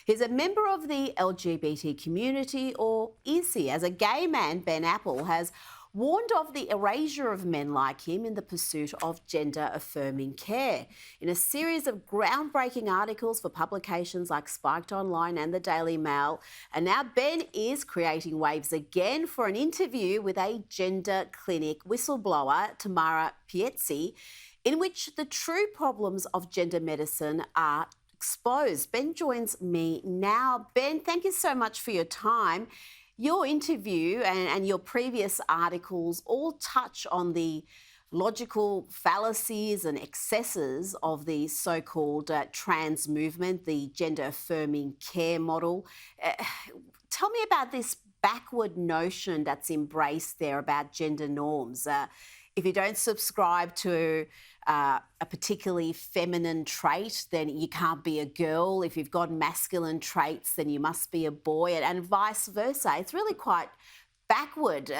He's a member of the LGBT community, or is he? As a gay man, Ben Appel has warned of the erasure of men like him in the pursuit of gender affirming care. In a series of groundbreaking articles for publications like Spiked Online and the Daily Mail, and now Ben is creating waves again for an interview with a gender clinic whistleblower, Tamara Pietzi, in which the true problems of gender medicine are exposed. Ben joins me now. Ben, thank you so much for your time. Your interview and your previous articles all touch on the logical fallacies and excesses of the so-called trans movement, the gender affirming care model. Uh, Tell me about this backward notion that's embraced there about gender norms. If you don't subscribe to a particularly feminine trait, then you can't be a girl. If you've got masculine traits, then you must be a boy, and vice versa. It's really quite backward.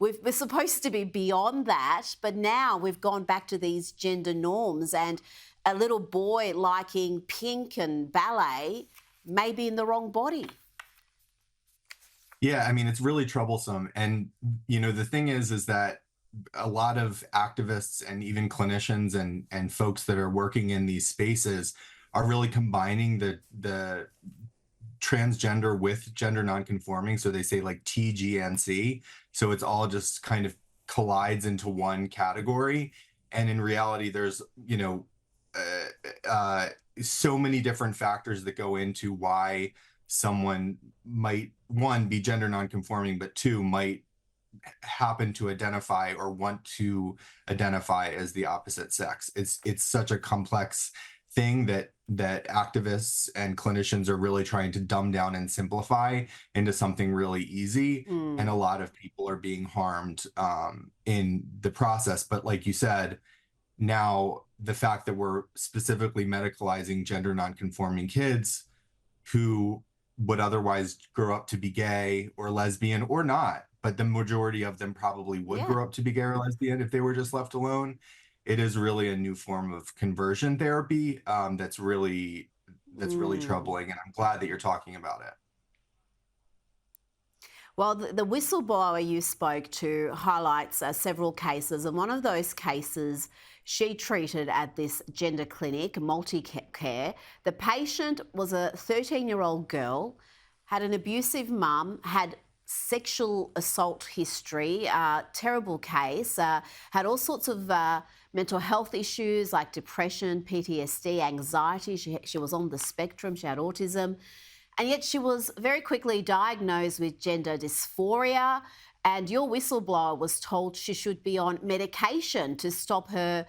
We're supposed to be beyond that, but now we've gone back to these gender norms, and a little boy liking pink and ballet may be in the wrong body. Yeah, I mean, it's really troublesome. And, the thing is that a lot of activists and even clinicians and folks that are working in these spaces are really combining the transgender with gender nonconforming. So they say like TGNC. So it's all just kind of collides into one category. And in reality, there's, so many different factors that go into why someone might, one, be gender nonconforming, but two, might happen to identify or want to identify as the opposite sex. It's such a complex thing that activists and clinicians are really trying to dumb down and simplify into something really easy. And a lot of people are being harmed in the process. But like you said, now the fact that we're specifically medicalizing gender nonconforming kids who would otherwise grow up to be gay or lesbian or not, but the majority of them probably would Yeah. grow up to be gay or lesbian if they were just left alone. It is really a new form of conversion therapy that's really Mm. troubling, and I'm glad that you're talking about it. Well, the whistleblower you spoke to highlights several cases, and one of those cases she treated at this gender clinic, multi-care. The patient was a 13-year-old girl, had an abusive mum, had sexual assault history, terrible case, had all sorts of mental health issues like depression, PTSD, anxiety. She was on the spectrum, she had autism. And yet she was very quickly diagnosed with gender dysphoria. And your whistleblower was told she should be on medication to stop her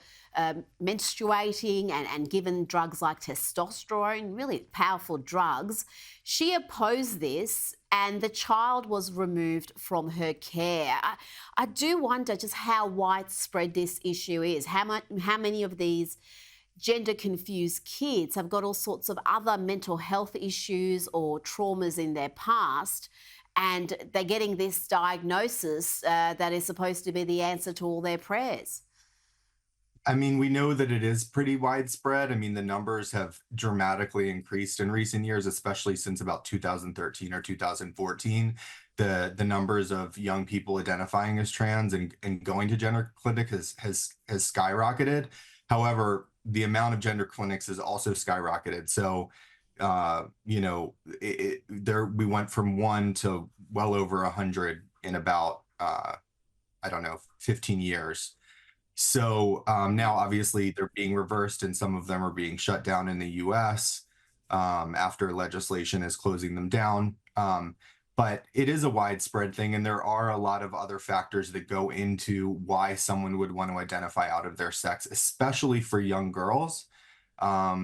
menstruating and given drugs like testosterone, really powerful drugs. She opposed this and the child was removed from her care. I do wonder just how widespread this issue is. How many of these gender confused kids have got all sorts of other mental health issues or traumas in their past, and they're getting this diagnosis that is supposed to be the answer to all their prayers. I mean, we know that it is pretty widespread. I mean, the numbers have dramatically increased in recent years, especially since about 2013 or 2014. The numbers of young people identifying as trans and going to gender clinic has skyrocketed. However, the amount of gender clinics has also skyrocketed. So, there we went from one to well over 100 in about I don't know, 15 years. So now, obviously, they're being reversed, and some of them are being shut down in the U.S. After legislation is closing them down. But it is a widespread thing, and there are a lot of other factors that go into why someone would want to identify out of their sex, especially for young girls. A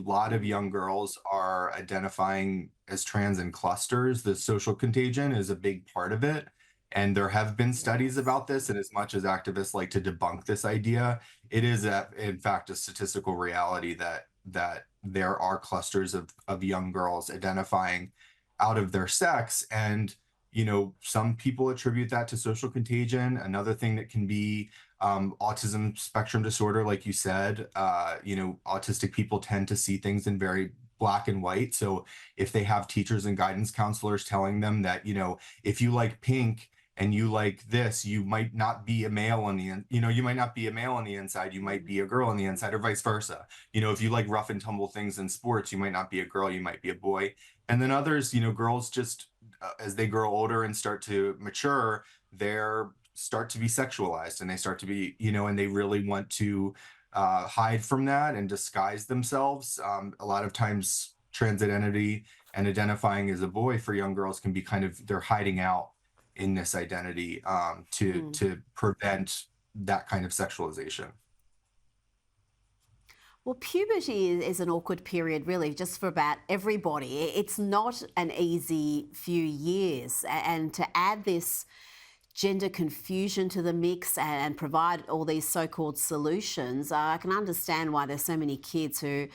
lot of young girls are identifying as trans in clusters. The social contagion is a big part of it. And there have been studies Yes. about this. And as much as activists like to debunk this idea, it is, in fact, a statistical reality that there are clusters of young girls identifying out of their sex. And, some people attribute that to social contagion. Another thing that can be autism spectrum disorder, like you said. Autistic people tend to see things in very black and white. So if they have teachers and guidance counselors telling them that, if you like pink and you like this, you might not be a male on the you might not be a male on the inside, you might be a girl on the inside, or vice versa. If you like rough and tumble things in sports, you might not be a girl, you might be a boy. And then others, girls just as they grow older and start to mature, they're start to be sexualized, and they start to be, and they really want to hide from that and disguise themselves. A lot of times, trans identity and identifying as a boy for young girls can be kind of, they're hiding out in this identity to prevent that kind of sexualization. Well, puberty is an awkward period, really, just for about everybody. It's not an easy few years. And to add this gender confusion to the mix and provide all these so-called solutions, I can understand why there's so many kids who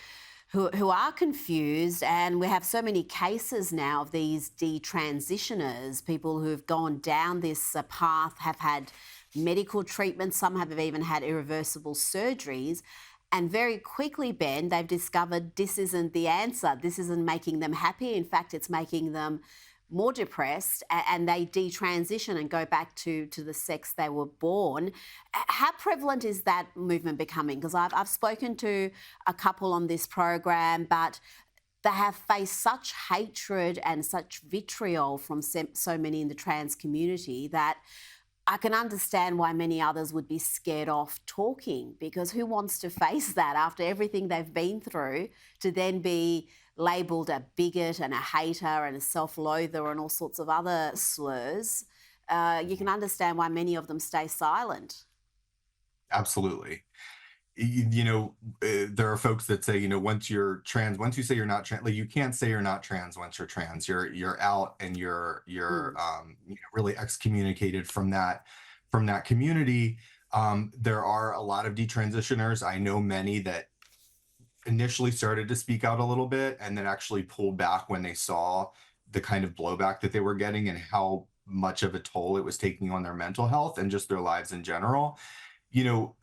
are confused, and we have so many cases now of these detransitioners, people who've gone down this path, have had medical treatment, some have even had irreversible surgeries, and very quickly, Ben, they've discovered this isn't the answer. This isn't making them happy. In fact, it's making them more depressed, and they detransition and go back to the sex they were born. How prevalent is that movement becoming? Because I've spoken to a couple on this program, but they have faced such hatred and such vitriol from so many in the trans community that I can understand why many others would be scared off talking, because who wants to face that after everything they've been through, to then be labelled a bigot and a hater and a self-loather and all sorts of other slurs. You can understand why many of them stay silent. Absolutely. There are folks that say, once you're trans, once you say you're not trans, like, you can't say you're not trans once you're trans. You're out, and you're Mm. really excommunicated from that community. There are a lot of detransitioners. I know many that initially started to speak out a little bit and then actually pulled back when they saw the kind of blowback that they were getting and how much of a toll it was taking on their mental health and just their lives in general. You know,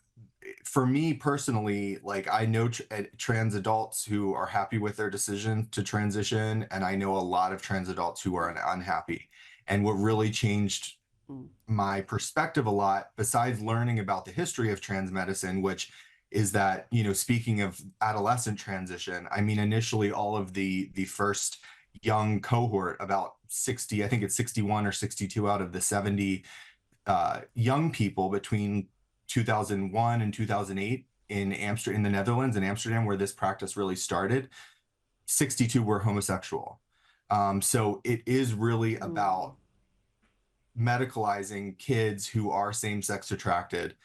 for me personally, like, I know trans adults who are happy with their decision to transition, and I know a lot of trans adults who are unhappy. And what really changed Mm. my perspective a lot, besides learning about the history of trans medicine, which is that, speaking of adolescent transition, I mean, initially all of the first young cohort, about 60, I think it's 61 or 62 out of the 70 young people between 2001 and 2008 in Amsterdam, in the Netherlands, in Amsterdam, where this practice really started, 62 were homosexual. So it is really Mm. about medicalizing kids who are same-sex attracted.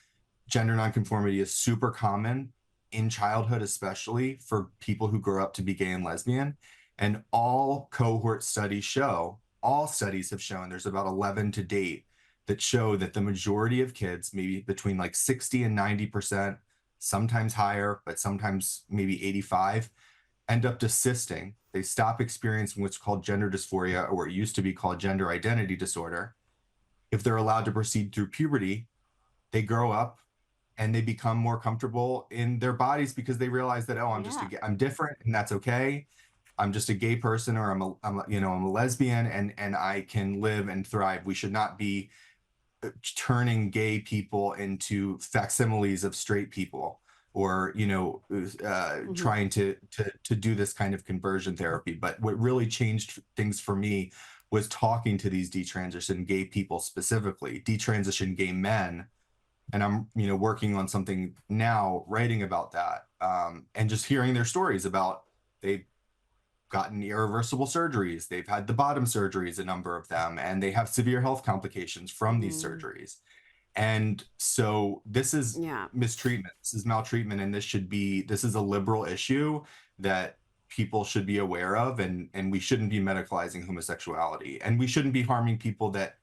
Gender nonconformity is super common in childhood, especially for people who grow up to be gay and lesbian. And all cohort studies show, all studies have shown, there's about 11 to date, that show that the majority of kids, maybe between like 60 and 90%, sometimes higher, but sometimes maybe 85, end up desisting. They stop experiencing what's called gender dysphoria, or what used to be called gender identity disorder. If they're allowed to proceed through puberty, they grow up and they become more comfortable in their bodies because they realize that, oh, Yeah. I'm different, and that's okay. I'm just a gay person, or I'm a lesbian, and I can live and thrive. We should not be turning gay people into facsimiles of straight people, or Hmm. trying to do this kind of conversion therapy. But what really changed things for me was talking to these detransition gay people, specifically detransition gay men. And I'm working on something now, writing about that, and just hearing their stories about, they've gotten irreversible surgeries, they've had the bottom surgeries, a number of them, and they have severe health complications from these Mm. surgeries. And so this is Yeah. mistreatment, this is maltreatment, and this is a liberal issue that people should be aware of, and we shouldn't be medicalizing homosexuality, and we shouldn't be harming people that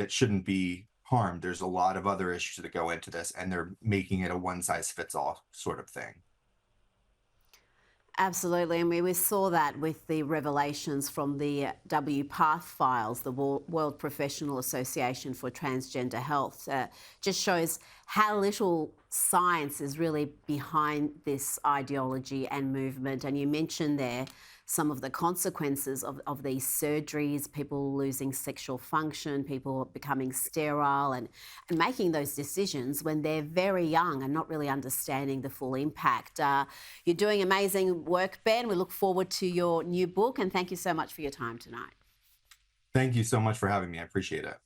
shouldn't be harmed. There's a lot of other issues that go into this, and they're making it a one size fits all sort of thing. Absolutely, and we saw that with the revelations from the WPATH files, the World Professional Association for Transgender Health. Just shows how little science is really behind this ideology and movement. And you mentioned there some of the consequences of these surgeries, people losing sexual function, people becoming sterile, and making those decisions when they're very young and not really understanding the full impact. You're doing amazing work, Ben. We look forward to your new book, and thank you so much for your time tonight. Thank you so much for having me. I appreciate it.